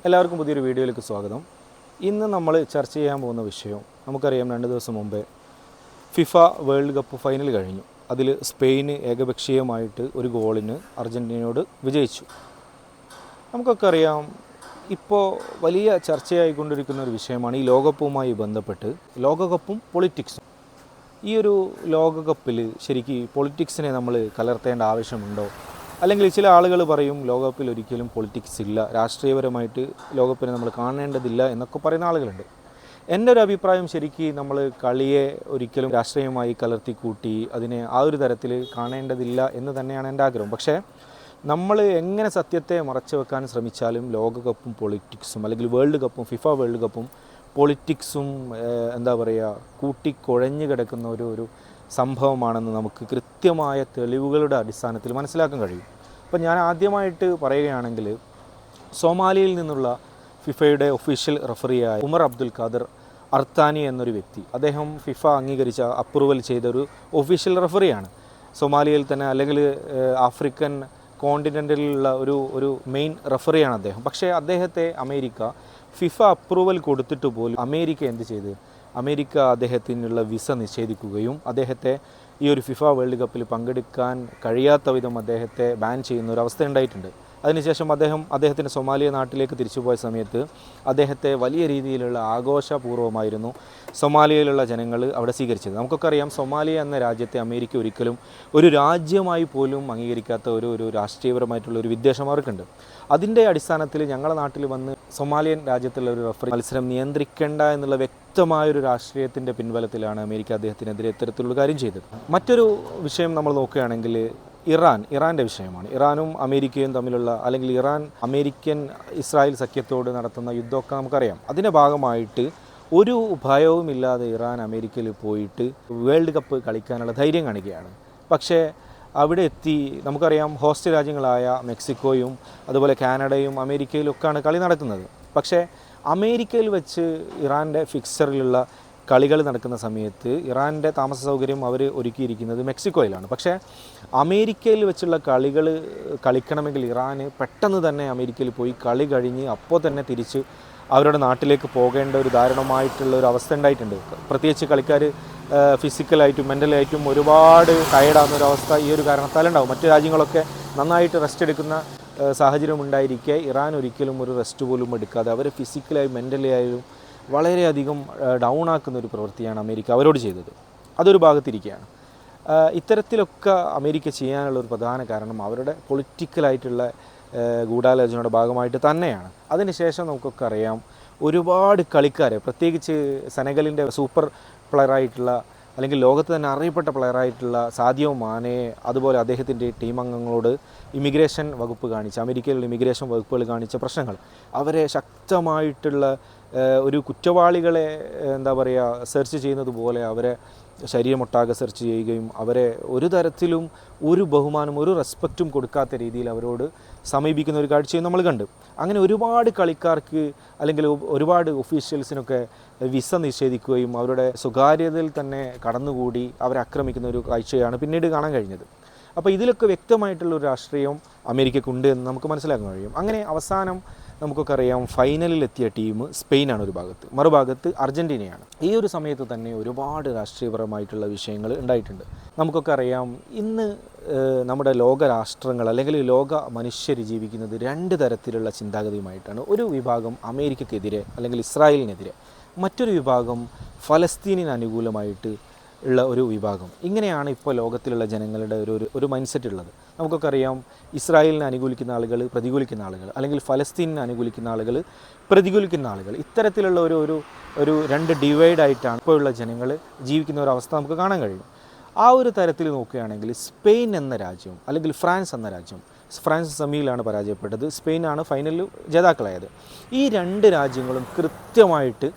എല്ലാവർക്കും പുതിയൊരു വീഡിയോയിലേക്ക് സ്വാഗതം. ഇന്ന് നമ്മൾ ചർച്ച ചെയ്യാൻ പോകുന്ന വിഷയം നമുക്കറിയാം. 2 ദിവസം മുമ്പേ ഫിഫ വേൾഡ് കപ്പ് ഫൈനൽ കഴിഞ്ഞു. അതിൽ സ്പെയിന് ഏകപക്ഷീയമായിട്ട് ഒരു ഗോളിന് അർജൻറ്റീനയോട് വിജയിച്ചു. നമുക്കൊക്കെ അറിയാം, ഇപ്പോൾ വലിയ ചർച്ചയായിക്കൊണ്ടിരിക്കുന്ന ഒരു വിഷയമാണ് ഈ ലോകകപ്പുമായി ബന്ധപ്പെട്ട് ലോകകപ്പും പൊളിറ്റിക്സും. ഈ ഒരു ലോകകപ്പിൽ ശരിക്കും പൊളിറ്റിക്സിനെ നമ്മൾ കലർത്തേണ്ട ആവശ്യമുണ്ടോ? അല്ലെങ്കിൽ ചില ആളുകൾ പറയും ലോകകപ്പിൽ ഒരിക്കലും പൊളിറ്റിക്സ് ഇല്ല, രാഷ്ട്രീയപരമായിട്ട് ലോകകപ്പിനെ നമ്മൾ കാണേണ്ടതില്ല എന്നൊക്കെ പറയുന്ന ആളുകളുണ്ട്. എൻ്റെ ഒരു അഭിപ്രായം, ശരിക്കും നമ്മൾ കളിയെ ഒരിക്കലും രാഷ്ട്രീയമായി കലർത്തിക്കൂട്ടി അതിനെ ആ ഒരു തരത്തിൽ കാണേണ്ടതില്ല എന്ന് തന്നെയാണ് എൻ്റെ ആഗ്രഹം. പക്ഷേ നമ്മൾ എങ്ങനെ സത്യത്തെ മറച്ചു വെക്കാൻ ശ്രമിച്ചാലും ലോകകപ്പും പൊളിറ്റിക്സും അല്ലെങ്കിൽ വേൾഡ് കപ്പും ഫിഫ വേൾഡ് കപ്പും പൊളിറ്റിക്സും എന്താ പറയുക കൂട്ടിക്കുഴഞ്ഞു കിടക്കുന്ന ഒരു സംഭവമാണെന്ന് നമുക്ക് കൃത്യമായ തെളിവുകളുടെ അടിസ്ഥാനത്തിൽ മനസ്സിലാക്കാൻ കഴിയും. അപ്പോൾ ഞാൻ ആദ്യമായിട്ട് പറയുകയാണെങ്കിൽ, സോമാലിയയിൽ നിന്നുള്ള ഫിഫയുടെ ഒഫീഷ്യൽ റഫറിയായ ഉമർ അബ്ദുൽ ഖാദർ അർത്താനി എന്നൊരു വ്യക്തി, അദ്ദേഹം ഫിഫ അംഗീകരിച്ച അപ്രൂവൽ ചെയ്തൊരു ഒഫീഷ്യൽ റഫറിയാണ്. സോമാലിയയിൽ തന്നെ അല്ലെങ്കിൽ ആഫ്രിക്കൻ കോണ്ടിനെൻറ്റിലുള്ള ഒരു മെയിൻ റഫറിയാണ് അദ്ദേഹം. പക്ഷേ അദ്ദേഹത്തെ അമേരിക്ക ഫിഫ അപ്രൂവൽ കൊടുത്തിട്ട് പോലും അമേരിക്ക എന്ത് ചെയ്ത്, അമേരിക്ക അദ്ദേഹത്തിനുള്ള വിസ നിഷേധിക്കുകയും അദ്ദേഹത്തെ ഈ ഒരു ഫിഫ വേൾഡ് കപ്പിൽ പങ്കെടുക്കാൻ കഴിയാത്ത വിധം അദ്ദേഹത്തെ ബാൻ ചെയ്യുന്ന ഒരു അവസ്ഥ ഉണ്ടായിട്ടുണ്ട്. അതിനുശേഷം അദ്ദേഹത്തിൻ്റെ സൊമാലിയ നാട്ടിലേക്ക് തിരിച്ചുപോയ സമയത്ത് അദ്ദേഹത്തെ വലിയ രീതിയിലുള്ള ആഘോഷപൂർവ്വമായിരുന്നു സൊമാലിയയിലുള്ള ജനങ്ങൾ അവിടെ സ്വീകരിച്ചത്. നമുക്കൊക്കെ അറിയാം, സൊമാലിയ എന്ന രാജ്യത്തെ അമേരിക്ക ഒരിക്കലും ഒരു രാജ്യമായി പോലും അംഗീകരിക്കാത്ത ഒരു രാഷ്ട്രീയപരമായിട്ടുള്ള ഒരു വിദ്വേഷം അവർക്കുണ്ട്. അതിൻ്റെ അടിസ്ഥാനത്തിൽ ഞങ്ങളുടെ നാട്ടിൽ വന്ന് സൊമാലിയൻ രാജ്യത്തുള്ള ഒരു റഫറി മത്സരം നിയന്ത്രിക്കേണ്ട എന്നുള്ള വ്യക്തമായൊരു രാഷ്ട്രീയത്തിൻ്റെ പിൻബലത്തിലാണ് അമേരിക്ക അദ്ദേഹത്തിനെതിരെ ഇത്തരത്തിലുള്ള കാര്യം ചെയ്തത്. മറ്റൊരു വിഷയം നമ്മൾ നോക്കുകയാണെങ്കിൽ ഇറാൻ്റെ വിഷയമാണ്. ഇറാനും അമേരിക്കയും തമ്മിലുള്ള, അല്ലെങ്കിൽ ഇറാൻ അമേരിക്കൻ ഇസ്രായേൽ സഖ്യത്തോട് നടത്തുന്ന യുദ്ധമൊക്കെ നമുക്കറിയാം. അതിൻ്റെ ഭാഗമായിട്ട് ഒരു ഭയവുമില്ലാതെ ഇറാൻ അമേരിക്കയിൽ പോയിട്ട് വേൾഡ് കപ്പ് കളിക്കാനുള്ള ധൈര്യം കാണിക്കുകയാണ്. പക്ഷേ അവിടെ എത്തി നമുക്കറിയാം, ഹോസ്റ്റ് രാജ്യങ്ങളായ മെക്സിക്കോയും അതുപോലെ കാനഡയും അമേരിക്കയിലൊക്കെയാണ് കളി നടക്കുന്നത്. പക്ഷേ അമേരിക്കയിൽ വെച്ച് ഇറാൻ്റെ ഫിക്സറിലുള്ള കളികൾ നടക്കുന്ന സമയത്ത് ഇറാൻ്റെ താമസ സൗകര്യം അവർ ഒരുക്കിയിരിക്കുന്നത് മെക്സിക്കോയിലാണ്. പക്ഷേ അമേരിക്കയിൽ വെച്ചുള്ള കളികൾ കളിക്കണമെങ്കിൽ ഇറാന് പെട്ടെന്ന് തന്നെ അമേരിക്കയിൽ പോയി കളി കഴിഞ്ഞ് അപ്പോൾ തന്നെ തിരിച്ച് അവരുടെ നാട്ടിലേക്ക് പോകേണ്ട ഒരു ദാരുണമായിട്ടുള്ള ഒരു അവസ്ഥ ഉണ്ടായിട്ടുണ്ട്. പ്രത്യേകിച്ച് കളിക്കാർ ഫിസിക്കലായിട്ടും മെൻ്റലായിട്ടും ഒരുപാട് ടയർഡാകുന്ന ഒരു അവസ്ഥ ഈ ഒരു കാരണത്താലുണ്ടാവും. മറ്റു രാജ്യങ്ങളൊക്കെ നന്നായിട്ട് റെസ്റ്റ് എടുക്കുന്ന സാഹചര്യം ഉണ്ടായിരിക്കെ ഇറാൻ ഒരിക്കലും ഒരു റെസ്റ്റ് പോലും എടുക്കാതെ അവർ ഫിസിക്കലായും മെൻ്റലായും വളരെയധികം ഡൗൺ ആക്കുന്ന ഒരു പ്രവൃത്തിയാണ് അമേരിക്ക അവരോട് ചെയ്തത്. അതൊരു ഭാഗത്തിരിക്കുകയാണ്. ഇത്തരത്തിലൊക്കെ അമേരിക്ക ചെയ്യാനുള്ള ഒരു പ്രധാന കാരണം അവരുടെ പൊളിറ്റിക്കലായിട്ടുള്ള ഗൂഢാലോചനയുടെ ഭാഗമായിട്ട് തന്നെയാണ്. അതിനുശേഷം നമുക്കൊക്കെ അറിയാം, ഒരുപാട് കളിക്കാരെ, പ്രത്യേകിച്ച് സെനഗലിൻ്റെ സൂപ്പർ പ്ലെയറായിട്ടുള്ള അല്ലെങ്കിൽ ലോകത്ത് തന്നെ അറിയപ്പെട്ട പ്ലെയറായിട്ടുള്ള സാദിയോ മാനയെ അതുപോലെ അദ്ദേഹത്തിൻ്റെ ടീം അംഗങ്ങളോട് ഇമിഗ്രേഷൻ വകുപ്പ് കാണിച്ച, അമേരിക്കയിലുള്ള ഇമിഗ്രേഷൻ വകുപ്പുകൾ കാണിച്ച പ്രശ്നങ്ങൾ, അവരെ ശക്തമായിട്ടുള്ള ഒരു കുറ്റവാളികളെ എന്താ പറയുക സെർച്ച് ചെയ്യുന്നത് പോലെ അവരെ ശരീരമൊട്ടാകെ സെർച്ച് ചെയ്യുകയും അവരെ ഒരു തരത്തിലും ഒരു ബഹുമാനം ഒരു റെസ്പെക്റ്റും കൊടുക്കാത്ത രീതിയിൽ അവരോട് സമീപിക്കുന്ന ഒരു കാഴ്ചയും നമ്മൾ കണ്ടു. അങ്ങനെ ഒരുപാട് കളിക്കാർക്ക് അല്ലെങ്കിൽ ഒരുപാട് ഒഫീഷ്യൽസിനൊക്കെ വിസ നിഷേധിക്കുകയും അവരുടെ സ്വകാര്യതയിൽ തന്നെ കടന്നുകൂടി അവരെ ആക്രമിക്കുന്ന ഒരു കാഴ്ചയാണ് പിന്നീട് കാണാൻ കഴിഞ്ഞത്. അപ്പോൾ ഇതിലൊക്കെ വ്യക്തമായിട്ടുള്ളൊരു രാഷ്ട്രീയം അമേരിക്കക്കുണ്ട് എന്ന് നമുക്ക് മനസ്സിലാക്കാൻ കഴിയും. അങ്ങനെ അവസാനം നമുക്കൊക്കെ അറിയാം, ഫൈനലിലെത്തിയ ടീം സ്പെയിനാണ് ഒരു ഭാഗത്ത്, മറുഭാഗത്ത് അർജൻറ്റീനയാണ്. ഈ ഒരു സമയത്ത് തന്നെ ഒരുപാട് രാഷ്ട്രീയപരമായിട്ടുള്ള വിഷയങ്ങൾ ഉണ്ടായിട്ടുണ്ട്. നമുക്കൊക്കെ അറിയാം, ഇന്ന് നമ്മുടെ ലോക രാഷ്ട്രങ്ങൾ അല്ലെങ്കിൽ ലോക മനുഷ്യർ ജീവിക്കുന്നത് 2 തരത്തിലുള്ള ചിന്താഗതിയുമായിട്ടാണ്. ഒരു വിഭാഗം അമേരിക്കക്കെതിരെ അല്ലെങ്കിൽ ഇസ്രായേലിനെതിരെ, മറ്റൊരു വിഭാഗം ഫലസ്തീനിന് അനുകൂലമായിട്ട് ഉള്ള ഒരു വിഭാഗം. ഇങ്ങനെയാണ് ഇപ്പോൾ ലോകത്തിലുള്ള ജനങ്ങളുടെ ഒരു മൈൻഡ് സെറ്റ് ഉള്ളത്. നമുക്കൊക്കെ അറിയാം, ഇസ്രായേലിനെ അനുകൂലിക്കുന്ന ആളുകൾ, പ്രതികൂലിക്കുന്ന ആളുകൾ, അല്ലെങ്കിൽ ഫലസ്തീനിനെ അനുകൂലിക്കുന്ന ആളുകൾ, പ്രതികൂലിക്കുന്ന ആളുകൾ, ഇത്തരത്തിലുള്ള ഒരു 2 ഡിവൈഡായിട്ടാണ് ഇപ്പോഴുള്ള ജനങ്ങൾ ജീവിക്കുന്ന ഒരു അവസ്ഥ നമുക്ക് കാണാൻ കഴിയും. ആ ഒരു തരത്തിൽ നോക്കുകയാണെങ്കിൽ സ്പെയിൻ എന്ന രാജ്യം അല്ലെങ്കിൽ ഫ്രാൻസ് എന്ന രാജ്യം, ഫ്രാൻസ് സെമിയിലാണ് പരാജയപ്പെട്ടത്, സ്പെയിനാണ് ഫൈനലിൽ ജേതാക്കളായത്. ഈ 2 രാജ്യങ്ങളും കൃത്യമായിട്ട്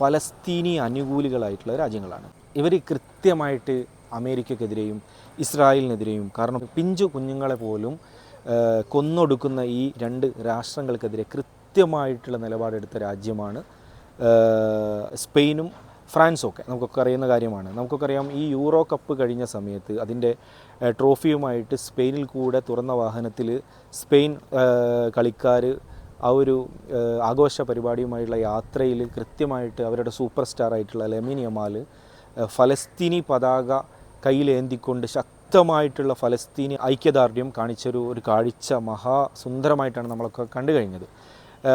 ഫലസ്തീനി അനുകൂലികളായിട്ടുള്ള രാജ്യങ്ങളാണ്. ഇവർ കൃത്യമായിട്ട് അമേരിക്കക്കെതിരെയും ഇസ്രായേലിനെതിരെയും, കാരണം പിഞ്ചു കുഞ്ഞുങ്ങളെ പോലും കൊന്നൊടുക്കുന്ന ഈ 2 രാഷ്ട്രങ്ങൾക്കെതിരെ കൃത്യമായിട്ടുള്ള നിലപാടെടുത്ത രാജ്യമാണ് സ്പെയിനും ഫ്രാൻസൊക്കെ. നമുക്കൊക്കെ അറിയുന്ന കാര്യമാണ്. നമുക്കൊക്കെ അറിയാം, ഈ യൂറോ കപ്പ് കഴിഞ്ഞ സമയത്ത് അതിൻ്റെ ട്രോഫിയുമായിട്ട് സ്പെയിനിൽ കൂടെ തുറന്ന വാഹനത്തിൽ സ്പെയിൻ കളിക്കാർ ആ ഒരു ആഘോഷ പരിപാടിയുമായുള്ള യാത്രയിൽ കൃത്യമായിട്ട് അവരുടെ സൂപ്പർ സ്റ്റാർ ആയിട്ടുള്ള ലമീൻ യമാൽ ഫലസ്തീനി പതാക കയ്യിലേന്തിക്കൊണ്ട് ശക്തമായിട്ടുള്ള ഫലസ്തീനി ഐക്യദാർഢ്യം കാണിച്ചൊരു കാഴ്ച മഹാസുന്ദരമായിട്ടാണ് നമ്മളൊക്കെ കണ്ടു കഴിഞ്ഞത്.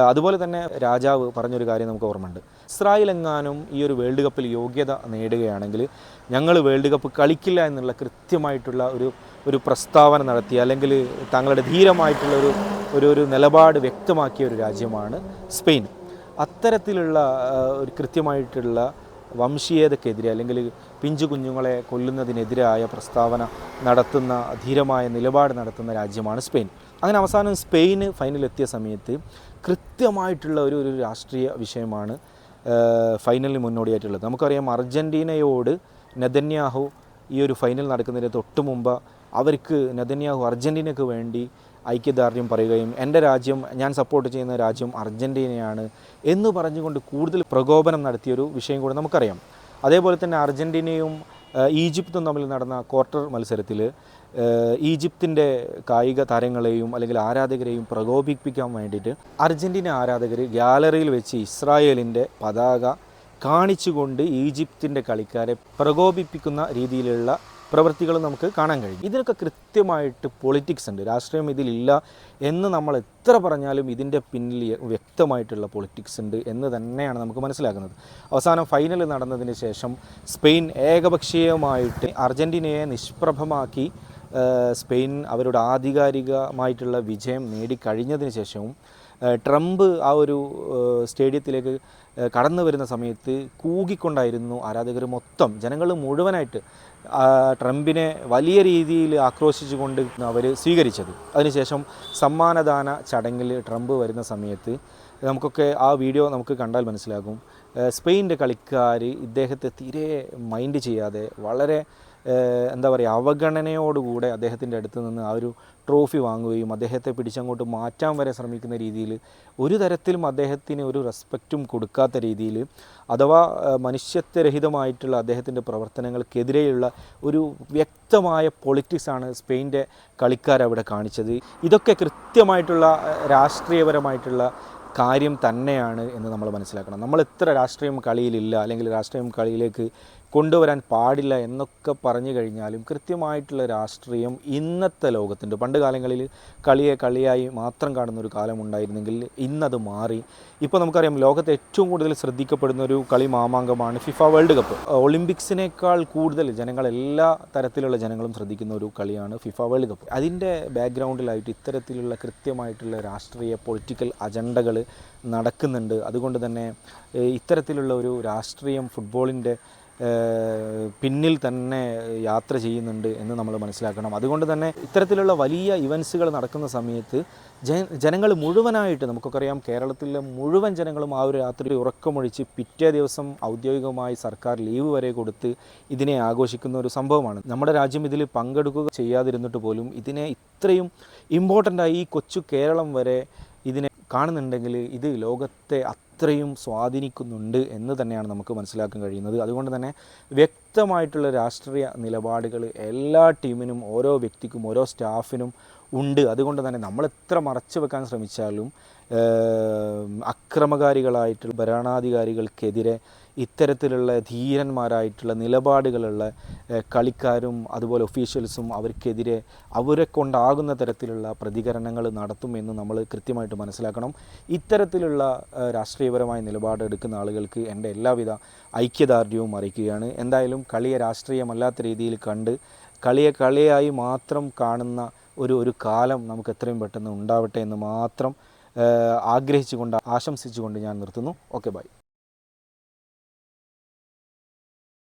അതുപോലെ തന്നെ രാജാവ് പറഞ്ഞൊരു കാര്യം നമുക്ക് ഓർമ്മയുണ്ട്, ഇസ്രായേൽ എങ്ങാനും ഈ ഒരു വേൾഡ് കപ്പിൽ യോഗ്യത നേടുകയാണെങ്കിൽ ഞങ്ങൾ വേൾഡ് കപ്പ് കളിക്കില്ല എന്നുള്ള കൃത്യമായിട്ടുള്ള ഒരു പ്രസ്താവന നടത്തി, അല്ലെങ്കിൽ തങ്ങളുടെ ധീരമായിട്ടുള്ള ഒരു നിലപാട് വ്യക്തമാക്കിയ ഒരു രാജ്യമാണ് സ്പെയിൻ. അത്തരത്തിലുള്ള ഒരു കൃത്യമായിട്ടുള്ള വംശീയതക്കെതിരെ അല്ലെങ്കിൽ പിഞ്ചു കുഞ്ഞുങ്ങളെ കൊല്ലുന്നതിനെതിരായ പ്രസ്താവന നടത്തുന്ന, ധീരമായ നിലപാട് നടത്തുന്ന രാജ്യമാണ് സ്പെയിൻ. അങ്ങനെ അവസാനം സ്പെയിന് ഫൈനലെത്തിയ സമയത്ത് കൃത്യമായിട്ടുള്ള ഒരു രാഷ്ട്രീയ വിഷയമാണ് ഫൈനലിന് മുന്നോടിയായിട്ടുള്ളത്. നമുക്കറിയാം, അർജൻറ്റീനയോട് നെതന്യാഹു ഈ ഒരു ഫൈനൽ നടക്കുന്നതിന് തൊട്ട് മുമ്പ് അവർക്ക് നെതന്യാഹു അർജൻറ്റീനയ്ക്ക് വേണ്ടി ഐക്യദാർഢ്യം പറയുകയും എൻ്റെ രാജ്യം, ഞാൻ സപ്പോർട്ട് ചെയ്യുന്ന രാജ്യം അർജൻറ്റീനയാണ് എന്ന് പറഞ്ഞുകൊണ്ട് കൂടുതൽ പ്രകോപനം നടത്തിയൊരു വിഷയം കൂടെ നമുക്കറിയാം. അതേപോലെ തന്നെ അർജൻറ്റീനയും ഈജിപ്തും തമ്മിൽ നടന്ന ക്വാർട്ടർ മത്സരത്തിൽ ഈജിപ്തിൻ്റെ കായിക താരങ്ങളെയും അല്ലെങ്കിൽ ആരാധകരെയും പ്രകോപിപ്പിക്കാൻ വേണ്ടിയിട്ട് അർജൻറ്റീന ആരാധകർ ഗ്യാലറിയിൽ വെച്ച് ഇസ്രായേലിൻ്റെ പതാക കാണിച്ചുകൊണ്ട് ഈജിപ്തിൻ്റെ കളിക്കാരെ പ്രകോപിപ്പിക്കുന്ന രീതിയിലുള്ള പ്രവൃത്തികൾ നമുക്ക് കാണാൻ കഴിയും. ഇതിനൊക്കെ കൃത്യമായിട്ട് പൊളിറ്റിക്സ് ഉണ്ട്, രാഷ്ട്രീയം ഇതിലില്ല എന്ന് നമ്മൾ എത്ര പറഞ്ഞാലും ഇതിൻ്റെ പിന്നിൽ വ്യക്തമായിട്ടുള്ള പൊളിറ്റിക്സ് ഉണ്ട് എന്ന് തന്നെയാണ് നമുക്ക് മനസ്സിലാക്കുന്നത്. അവസാനം ഫൈനൽ നടന്നതിന് ശേഷം സ്പെയിൻ ഏകപക്ഷീയമായിട്ട് അർജൻറ്റീനയെ നിഷ്പ്രഭമാക്കി സ്പെയിൻ അവരുടെ ആധികാരികമായിട്ടുള്ള വിജയം നേടിക്കഴിഞ്ഞതിന് ശേഷവും ട്രംപ് ആ ഒരു സ്റ്റേഡിയത്തിലേക്ക് കടന്നു വരുന്ന സമയത്ത് കൂകിക്കൊണ്ടായിരുന്നു ആരാധകർ മൊത്തം, ജനങ്ങൾ മുഴുവനായിട്ട് ട്രംപിനെ വലിയ രീതിയിൽ ആക്രോശിച്ചുകൊണ്ട് അവർ സ്വീകരിച്ചത്. അതിനുശേഷം സമ്മാനദാന ചടങ്ങിൽ ട്രംപ് വരുന്ന സമയത്ത് നമുക്കൊക്കെ ആ വീഡിയോ നമുക്ക് കണ്ടാൽ മനസ്സിലാകും, സ്പെയിൻ്റെ കളിക്കാർ ഇദ്ദേഹത്തെ തീരെ മൈൻഡ് ചെയ്യാതെ വളരെ എന്താ പറയുക, അവഗണനയോടുകൂടെ അദ്ദേഹത്തിൻ്റെ അടുത്ത് നിന്ന് ആ ഒരു ട്രോഫി വാങ്ങുകയും അദ്ദേഹത്തെ പിടിച്ചങ്ങോട്ട് മാറ്റാൻ വരെ ശ്രമിക്കുന്ന രീതിയിൽ ഒരു തരത്തിലും അദ്ദേഹത്തിന് ഒരു റെസ്പെക്റ്റും കൊടുക്കാത്ത രീതിയിൽ, അഥവാ മനുഷ്യത്വരഹിതമായിട്ടുള്ള അദ്ദേഹത്തിൻ്റെ പ്രവർത്തനങ്ങൾക്കെതിരെയുള്ള ഒരു വ്യക്തമായ പൊളിറ്റിക്സാണ് സ്പെയിൻ്റെ കളിക്കാരവിടെ കാണിച്ചത്. ഇതൊക്കെ കൃത്യമായിട്ടുള്ള രാഷ്ട്രീയപരമായിട്ടുള്ള കാര്യം തന്നെയാണ് എന്ന് നമ്മൾ മനസ്സിലാക്കണം. നമ്മൾ എത്ര രാഷ്ട്രീയം കളിയിലില്ല അല്ലെങ്കിൽ രാഷ്ട്രീയം കളിയിലേക്ക് കൊണ്ടുവരാൻ പാടില്ല എന്നൊക്കെ പറഞ്ഞു കഴിഞ്ഞാലും കൃത്യമായിട്ടുള്ള രാഷ്ട്രീയം ഇന്നത്തെ ലോകത്തുണ്ട്. പണ്ട് കാലങ്ങളിൽ കളിയായി മാത്രം കാണുന്ന ഒരു കാലം ഉണ്ടായിരുന്നെങ്കിൽ ഇന്നത് മാറി. ഇപ്പോൾ നമുക്കറിയാം, ലോകത്തെ ഏറ്റവും കൂടുതൽ ശ്രദ്ധിക്കപ്പെടുന്ന ഒരു കളി മാമാങ്കമാണ് ഫിഫ വേൾഡ് കപ്പ്. ഒളിമ്പിക്സിനേക്കാൾ കൂടുതൽ ജനങ്ങൾ, എല്ലാ തരത്തിലുള്ള ജനങ്ങളും ശ്രദ്ധിക്കുന്ന ഒരു കളിയാണ് ഫിഫ വേൾഡ് കപ്പ്. അതിൻ്റെ ബാക്ക്ഗ്രൗണ്ടിലായിട്ട് ഇത്തരത്തിലുള്ള കൃത്യമായിട്ടുള്ള രാഷ്ട്രീയ പൊളിറ്റിക്കൽ അജണ്ടകൾ നടക്കുന്നുണ്ട്. അതുകൊണ്ട് തന്നെ ഇത്തരത്തിലുള്ള ഒരു രാഷ്ട്രീയം ഫുട്ബോളിൻ്റെ പിന്നിൽ തന്നെ യാത്ര ചെയ്യുന്നുണ്ട് എന്ന് നമ്മൾ മനസ്സിലാക്കണം. അതുകൊണ്ട് തന്നെ ഇത്തരത്തിലുള്ള വലിയ ഇവൻസുകൾ നടക്കുന്ന സമയത്ത് ജനങ്ങൾ മുഴുവനായിട്ട്, നമുക്കൊക്കെ അറിയാം, കേരളത്തിലെ മുഴുവൻ ജനങ്ങളും ആ ഒരു രാത്രി ഉറക്കമൊഴിച്ച് പിറ്റേ ദിവസം ഔദ്യോഗികമായി സർക്കാർ ലീവ് വരെ കൊടുത്ത് ഇതിനെ ആഘോഷിക്കുന്ന ഒരു സംഭവമാണ്. നമ്മുടെ രാജ്യം ഇതിൽ പങ്കെടുക്കുക ചെയ്യാതിരുന്നിട്ട് പോലും ഇതിനെ ഇത്രയും ഇമ്പോർട്ടൻ്റായി ഈ കൊച്ചു കേരളം വരെ ഇതിനെ കാണുന്നുണ്ടെങ്കിൽ ഇത് ലോകത്തെ അത്രയും സ്വാധീനിക്കുന്നുണ്ട് എന്ന് തന്നെയാണ് നമുക്ക് മനസ്സിലാക്കാൻ കഴിയുന്നത്. അതുകൊണ്ട് തന്നെ വ്യക്തമായിട്ടുള്ള രാഷ്ട്രീയ നിലപാടുകൾ എല്ലാ ടീമിനും, ഓരോ വ്യക്തിക്കും, ഓരോ സ്റ്റാഫിനും ഉണ്ട്. അതുകൊണ്ട് തന്നെ നമ്മൾ എത്ര മറച്ചു വെക്കാൻ ശ്രമിച്ചാലും അക്രമകാരികളായിട്ടുള്ള ഭരണാധികാരികൾക്കെതിരെ ഇത്തരത്തിലുള്ള ധീരന്മാരായിട്ടുള്ള നിലപാടുകളുള്ള കളിക്കാരും അതുപോലെ ഒഫീഷ്യൽസും അവർക്കെതിരെ അവരെ കൊണ്ടാകുന്ന തരത്തിലുള്ള പ്രതികരണങ്ങൾ നടത്തുമെന്ന് നമ്മൾ കൃത്യമായിട്ട് മനസ്സിലാക്കണം. ഇത്തരത്തിലുള്ള രാഷ്ട്രീയപരമായ നിലപാടെടുക്കുന്ന ആളുകൾക്ക് എൻ്റെ എല്ലാവിധ ഐക്യദാർഢ്യവും അറിയിക്കുകയാണ്. എന്തായാലും കളിയെ രാഷ്ട്രീയമല്ലാത്ത രീതിയിൽ കണ്ട് കളിയായി മാത്രം കാണുന്ന ഒരു കാലം നമുക്ക് എത്രയും പെട്ടെന്ന് ഉണ്ടാവട്ടെ എന്ന് മാത്രം ആഗ്രഹിച്ചുകൊണ്ട്, ആശംസിച്ചുകൊണ്ട് ഞാൻ നിർത്തുന്നു. Okay, by.